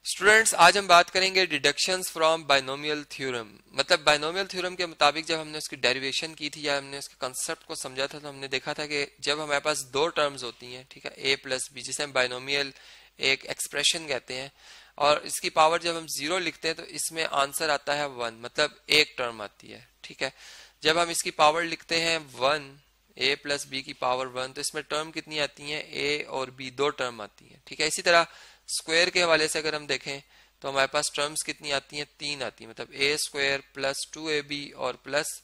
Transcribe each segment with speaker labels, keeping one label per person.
Speaker 1: Students, आज हम बात करेंगे डिडक्शंस फ्रॉम बाइनोमियल थ्योरम। मतलब बाइनोमियल थ्योरम के मुताबिक जब हमने उसकी डेरिवेशन की थी या हमने उसके कंसेप्ट को समझा था, तो हमने देखा था कि जब हमारे पास दो टर्म्स होती हैं, ठीक है, ए प्लस बी, जिसे हम बाइनोमियल एक एक्सप्रेशन कहते हैं, और इसकी पावर जब हम जीरो लिखते हैं तो इसमें आंसर आता है वन, मतलब एक टर्म आती है, ठीक है। जब हम इसकी पावर लिखते हैं वन, ए प्लस बी की पावर वन, तो इसमें टर्म कितनी आती है, ए और बी, दो टर्म आती है, ठीक है। इसी तरह स्क्वायर के हवाले से अगर हम देखें तो हमारे पास टर्म्स कितनी आती हैं, तीन आती हैं, मतलब a square plus two a b और प्लस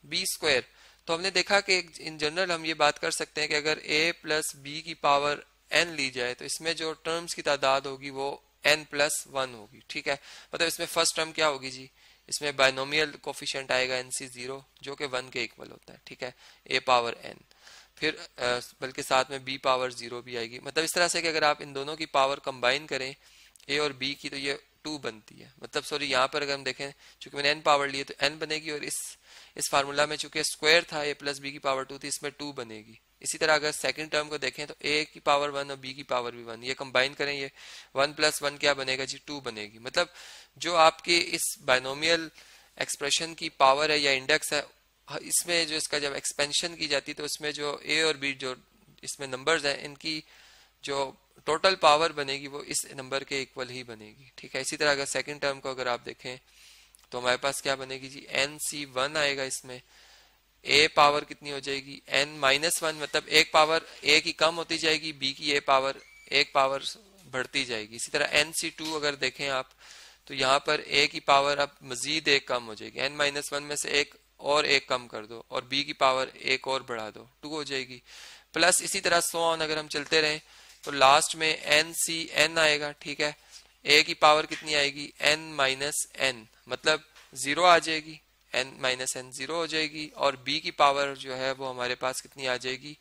Speaker 1: बी स्क्वायर। तो हमने देखा कि इन जनरल हम ये बात कर सकते हैं कि अगर ए प्लस बी की पावर एन ली जाए तो इसमें जो टर्म्स की तादाद होगी वो एन प्लस वन होगी, ठीक है। मतलब इसमें फर्स्ट टर्म क्या होगी जी, इसमें बाइनोमियल कोफिशिएंट आएगा एन सी जीरो, जो कि वन के इक्वल होता है, ठीक है, ए पावर एन। फिर बल्कि साथ में बी पावर जीरो भी आएगी। मतलब इस तरह से कि अगर आप इन दोनों की पावर कंबाइन करें ए और बी की, तो ये टू बनती है। मतलब सॉरी, यहाँ पर अगर हम देखें, चूंकि मैंने एन पावर ली है तो एन बनेगी, और इस फार्मूला में चूंकि स्क्वायर था, ए प्लस बी की पावर टू थी, इसमें टू बनेगी। इसी तरह अगर सेकंड टर्म को देखें तो ए की पावर वन और बी की पावर भी वन, ये कंबाइन करें, ये वन प्लस वन क्या बनेगा जी, टू बनेगी। मतलब जो आपके इस बाइनोमियल एक्सप्रेशन की पावर है या इंडेक्स है, इसमें जो इसका जब एक्सपेंशन की जाती है तो उसमें जो ए और बी जो इसमें नंबर्स हैं, इनकी जो टोटल पावर बनेगी वो इस नंबर के इक्वल ही बनेगी, ठीक है। इसी तरह अगर सेकंड टर्म को अगर आप देखें तो हमारे पास क्या बनेगी जी, एन सी वन आएगा, इसमें ए पावर कितनी हो जाएगी, एन माइनस वन, मतलब एक पावर ए की कम होती जाएगी, बी की ए पावर एक पावर बढ़ती जाएगी। इसी तरह एन सी टू अगर देखें आप तो यहाँ पर ए की पावर अब मजीद एक कम हो जाएगी, एन माइनस वन में से एक और एक कम कर दो और बी की पावर एक और बढ़ा दो, टू हो जाएगी। प्लस इसी तरह सो ऑन अगर हम चलते रहें तो लास्ट में एन सी एन आएगा, ठीक है। ए की पावर कितनी आएगी, एन माइनस एन, मतलब जीरो आ जाएगी, एन माइनस एन जीरो हो जाएगी, और बी की पावर जो है वो हमारे पास कितनी आ जाएगी,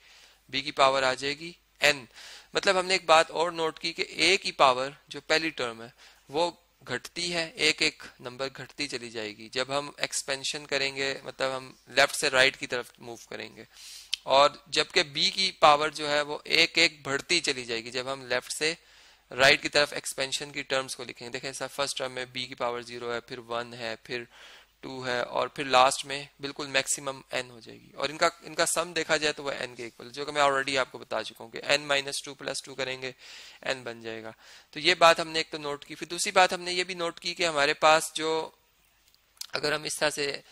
Speaker 1: बी की पावर आ जाएगी एन। मतलब हमने एक बात और नोट की कि ए की पावर जो पहली टर्म है वो घटती है, एक एक नंबर घटती चली जाएगी जब हम एक्सपेंशन करेंगे, मतलब हम लेफ्ट से राइट की तरफ मूव करेंगे, और जबकि बी की पावर जो है वो एक एक बढ़ती चली जाएगी जब हम लेफ्ट से राइट की तरफ एक्सपेंशन की टर्म्स को लिखेंगे। देखें सर, फर्स्ट टर्म में बी की पावर जीरो है, फिर वन है, फिर टू है, और फिर लास्ट में बिल्कुल मैक्सिमम एन हो जाएगी, और इनका सम देखा जाए तो वह एन के इक्वल, जो कि मैं ऑलरेडी आपको बता चुका हूँ कि N minus two plus two करेंगे एन बन जाएगा। तो ये बात हमने एक तो नोट की। फिर दूसरी बात हमने ये भी नोट की कि हमारे पास जो, अगर हम इस तरह से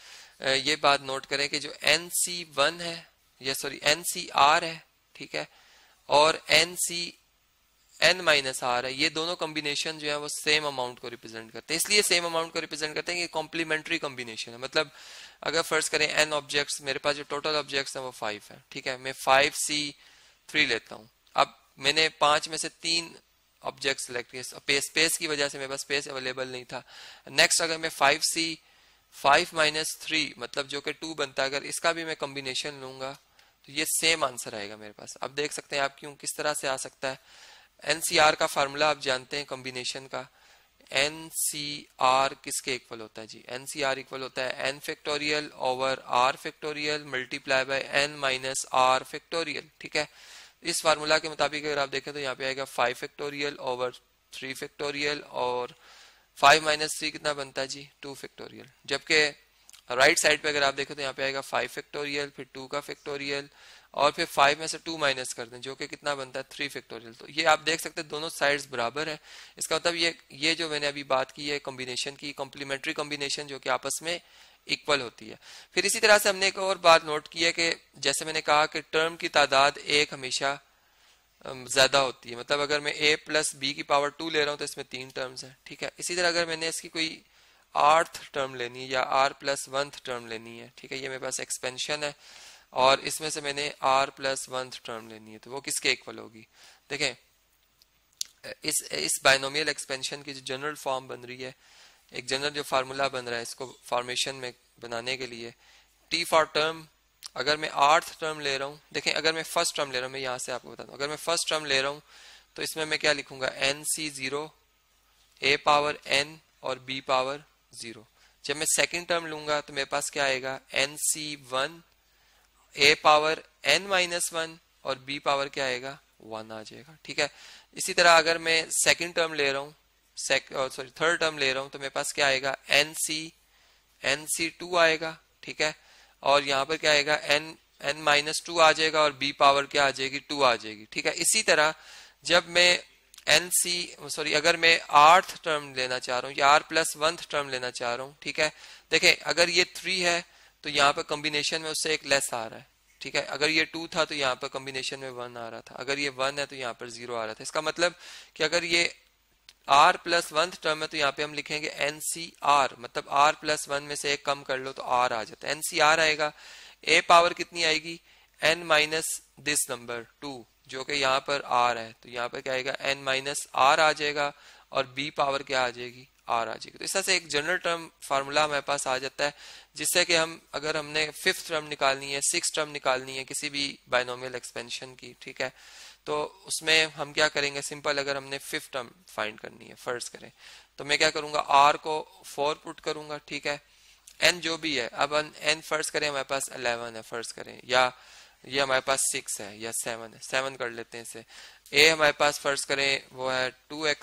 Speaker 1: ये बात नोट करें कि जो एन सी वन है, या सॉरी एन सी आर है, ठीक है, और N C N minus R है, ये दोनों कॉम्बिनेशन जो है वो सेम अमाउंट को रिप्रेजेंट करते हैं। इसलिए सेम अमाउंट को रिप्रेजेंट करते हैं कि कॉम्प्लीमेंट्री कॉम्बिनेशन है। मतलब अगर फर्ज करें एन ऑब्जेक्ट्स, मेरे पास जो टोटल ऑब्जेक्ट्स हैं वो 5 है, ठीक है, मैं 5C3 लेता हूँ। अब मैंने 5 में से 3 ऑब्जेक्ट सेलेक्ट किए, स्पेस की वजह से मेरे पास स्पेस अवेलेबल नहीं था। नेक्स्ट अगर मैं 5C5-3, मतलब जो कि 2 बनता है, अगर इसका भी मैं कॉम्बिनेशन लूंगा तो ये सेम आंसर आएगा मेरे पास। अब देख सकते हैं आप क्यों, किस तरह से आ सकता है। एनसीआर का फार्मूला आप जानते हैं कॉम्बिनेशन का, एनसीआर किसके इक्वल होता है जी, एनसीआर इक्वल होता है N factorial over R factorial multiply by N minus R factorial, ठीक है। इस फार्मूला के मुताबिक अगर आप देखें तो यहाँ पे आएगा 5 फैक्टोरियल ओवर 3 फैक्टोरियल, और 5 माइनस 3 कितना बनता है जी, 2 फैक्टोरियल। जबकि राइट साइड पे अगर आप देखें तो यहाँ पे आएगा 5 फैक्टोरियल, फिर 2 का फैक्टोरियल, और फिर 5 में से 2 माइनस कर दें, जो कि कितना बनता है 3 फैक्टोरियल। तो ये आप देख सकते हैं दोनों साइड्स बराबर है। इसका मतलब ये जो मैंने अभी बात की है कॉम्बिनेशन की, कॉम्प्लीमेंट्री कॉम्बिनेशन जो कि आपस में इक्वल होती है। फिर इसी तरह से हमने एक और बात नोट की है कि जैसे मैंने कहा कि टर्म की तादाद एक हमेशा ज्यादा होती है। मतलब अगर मैं a प्लस बी की पावर 2 ले रहा हूँ तो इसमें 3 टर्म्स है, ठीक है। इसी तरह अगर मैंने इसकी कोई आर्थ टर्म लेनी है या r प्लस वंथ टर्म लेनी है, ठीक है, ये मेरे पास एक्सपेंशन है, और इसमें से मैंने r प्लस वंथ टर्म लेनी है, तो वो किसके इक्वल होगी। देखें इस बाइनोमियल एक्सपेंशन की जो जनरल फॉर्म बन रही है, एक जनरल जो फार्मूला बन रहा है इसको फॉर्मेशन में बनाने के लिए, t फॉर टर्म, अगर मैं आर्थ टर्म ले रहा हूँ, देखें अगर मैं फर्स्ट टर्म ले रहा हूँ, मैं यहाँ से आपको बताता हूँ, अगर मैं फर्स्ट टर्म ले रहा हूँ तो इसमें मैं क्या लिखूंगा, एन सी जीरो, ए पावर एन और बी पावर जीरो। जब मैं सेकंड टर्म लूंगा तो मेरे पास क्या आएगा, एन सी वन, ए पावर एन माइनस वन, और बी पावर क्या आएगा, वन आ जाएगा, ठीक है। इसी तरह अगर मैं सेकंड टर्म ले रहा हूँ, सॉरी थर्ड टर्म ले रहा हूं तो मेरे पास क्या आएगा NC2 आएगा, ठीक है। और यहाँ पर क्या आएगा n-2 आ जाएगा और b पावर क्या आ जाएगी 2 आ जाएगी, ठीक है। इसी तरह जब मैं अगर मैं आर्थ टर्म लेना चाह रहा हूँ या r+1th टर्म लेना चाह रहा हूँ, ठीक है। देखें अगर ये 3 है तो यहाँ पर कॉम्बिनेशन में उससे एक लेस आ रहा है, ठीक है। अगर ये 2 था तो यहाँ पर कॉम्बिनेशन में 1 आ रहा था, अगर ये 1 है तो यहाँ पर 0 आ रहा था। इसका मतलब कि अगर ये r+1th टर्म है तो यहाँ पे हम लिखेंगे NCR, मतलब r+1 में से एक कम कर लो तो r आ जाता है, NCR आएगा। a पावर कितनी आएगी n माइनस दिस नंबर 2 जो कि यहाँ पर r है, तो यहाँ पर क्या आएगा n-r आ जाएगा और b पावर क्या आ जाएगी r आ जाएगी। तो इस तरह से एक जनरल टर्म फार्मूला हमारे पास आ जाता है जिससे कि हम अगर हमने 5th टर्म निकालनी है, 6th टर्म निकालनी है किसी भी बायनोमियल एक्सपेंशन की, ठीक है, तो उसमें हम क्या करेंगे सिंपल, अगर हमने 5th टर्म फाइंड करनी है फर्ज करें तो मैं क्या करूंगा r को 4 पुट करूंगा, ठीक है। n जो भी है, अब n फर्ज करें हमारे पास 11 है फर्ज करें, या ये हमारे पास 6 है या 7 है, 7 कर लेते हैं इसे। a हमारे पास फर्ज करें वो है 2x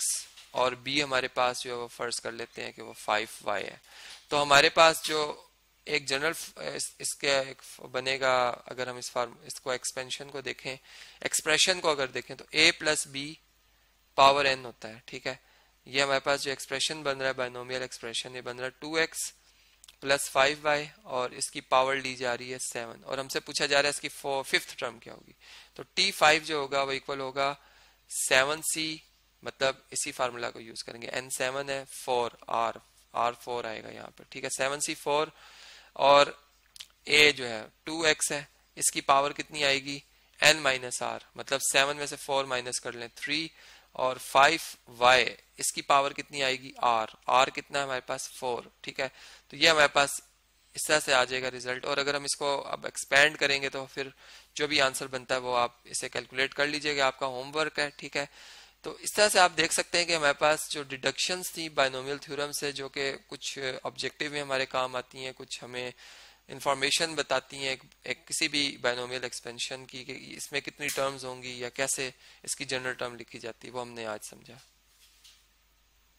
Speaker 1: और b हमारे पास जो है वो फर्ज कर लेते हैं कि वो 5y है। तो हमारे पास जो एक जनरल इसके एक बनेगा, अगर हम इसको एक्सपेंशन को देखें, एक्सप्रेशन को अगर देखें तो a+b पावर n होता है, ठीक है। ये हमारे पास जो एक्सप्रेशन बन रहा है बायनोमियल एक्सप्रेशन, ये बन रहा है 2x + 5y और इसकी पावर ली जा रही है 7 और हमसे पूछा जा रहा है इसकी 5th टर्म क्या होगी। तो t5 जो होगा वो इक्वल होगा 7c, मतलब इसी फार्मूला को यूज करेंगे, n7 है 4r 4 आएगा यहाँ पर, ठीक है। 7c4 और a जो है 2x है, इसकी पावर कितनी आएगी n-r, मतलब 7 में से 4 माइनस कर लें 3 और 5y इसकी पावर कितनी आएगी r कितना है हमारे पास 4, ठीक है। तो ये हमारे पास इस तरह से आ जाएगा रिजल्ट। और अगर हम इसको अब एक्सपेंड करेंगे तो फिर जो भी आंसर बनता है वो आप इसे कैलकुलेट कर लीजिएगा, आपका होमवर्क है, ठीक है। तो इस तरह से आप देख सकते हैं कि हमारे पास जो डिडक्शंस थी बायनोमियल थ्योरम से, जो कि कुछ ऑब्जेक्टिव में हमारे काम आती हैं, कुछ हमें इंफॉर्मेशन बताती हैं एक किसी भी बायनोमियल एक्सपेंशन की कि इसमें कितनी टर्म्स होंगी या कैसे इसकी जनरल टर्म लिखी जाती है, वो हमने आज समझा।